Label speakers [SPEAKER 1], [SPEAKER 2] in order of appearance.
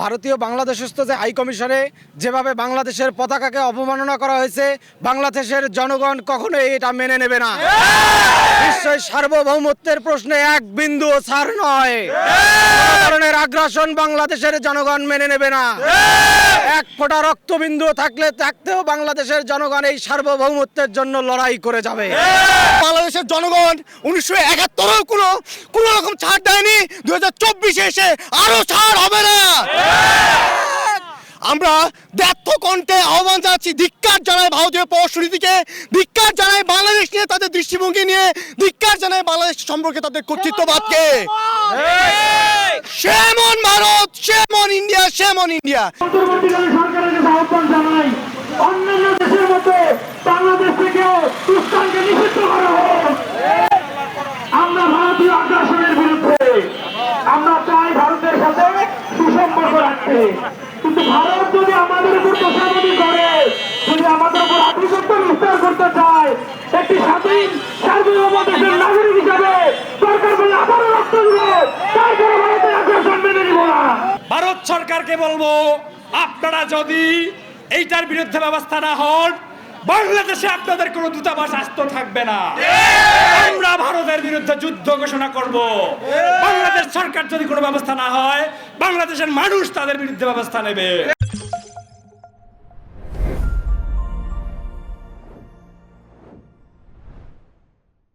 [SPEAKER 1] ভারতীয় বাংলাদেশস্থ যে হাই কমিশনে যেভাবে বাংলাদেশের পতাকাকে অবমাননা করা হয়েছে, বাংলাদেশের জনগণ কখনোই এটা মেনে নেবে না। নিশ্চয়ই সার্বভৌমত্বের প্রশ্নে এক বিন্দু ছাড় নয়। কোনো ধরনের আগ্রাসন বাংলাদেশের জনগণ মেনে নেবে না। এক ফোঁটা রক্তবিন্দু থাকতেও বাংলাদেশের জনগণ এই সার্বভৌমত্বের জন্য লড়াই করে যাবে।
[SPEAKER 2] বাংলাদেশের জনগণ 1971-এও কোনো রকম ছাড় দেয়নি, 2024-এ এসে আরো ছাড় হবে না। আমরা ব্যর্থ কণ্ঠে আহ্বান জানাচ্ছি, ধিক্কার জানাই ভারতীয় পররাষ্ট্রনীতিকে, ধিক্কার জানাই বাংলাদেশ নিয়ে তাদের দৃষ্টিভঙ্গি নিয়ে, ধিক্কার জানাই বাংলাদেশ সম্পর্কে তাদের কর্তৃত্ববাদকে। Shame on Bharat, shame on India, shame on India.
[SPEAKER 3] অন্তর্বর্তীকালীন সরকারের কাছে আহ্বান জানাই, অন্যান্য দেশের মতো বাংলাদেশ থেকেও ইসলামকে নিষিদ্ধ করা হোক। আমরা ভারতীয় আগ্রাসনের বিরুদ্ধে, আমরা চাই ভারতের সাথে সুসম্পর্ক রাখতে, কিন্তু ভারত যদি আমাদের উপর তোষামোদি করে, যদি আমাদের উপর আধিপত্য বিস্তার করতে চায়, একটি স্বাধীন সার্বভৌম দেশের নাগরিক হিসাবে সরকার বলে আবারও রক্ত দিব, তারপরে ভারতের আগ্রাসন মেনে নিব না।
[SPEAKER 4] ভারত সরকারকে বলবো, আপনারা যদি এইটার বিরুদ্ধে ব্যবস্থা না হন, বাংলাদেশে আপনাদের কোনো দূতাবাস আস্ত থাকবে না। আমরা ভারতের বিরুদ্ধে যুদ্ধ ঘোষণা করব। বাংলাদেশ সরকার যদি কোনো ব্যবস্থা না হয়, বাংলাদেশের মানুষ তাদের বিরুদ্ধে ব্যবস্থা নেবে।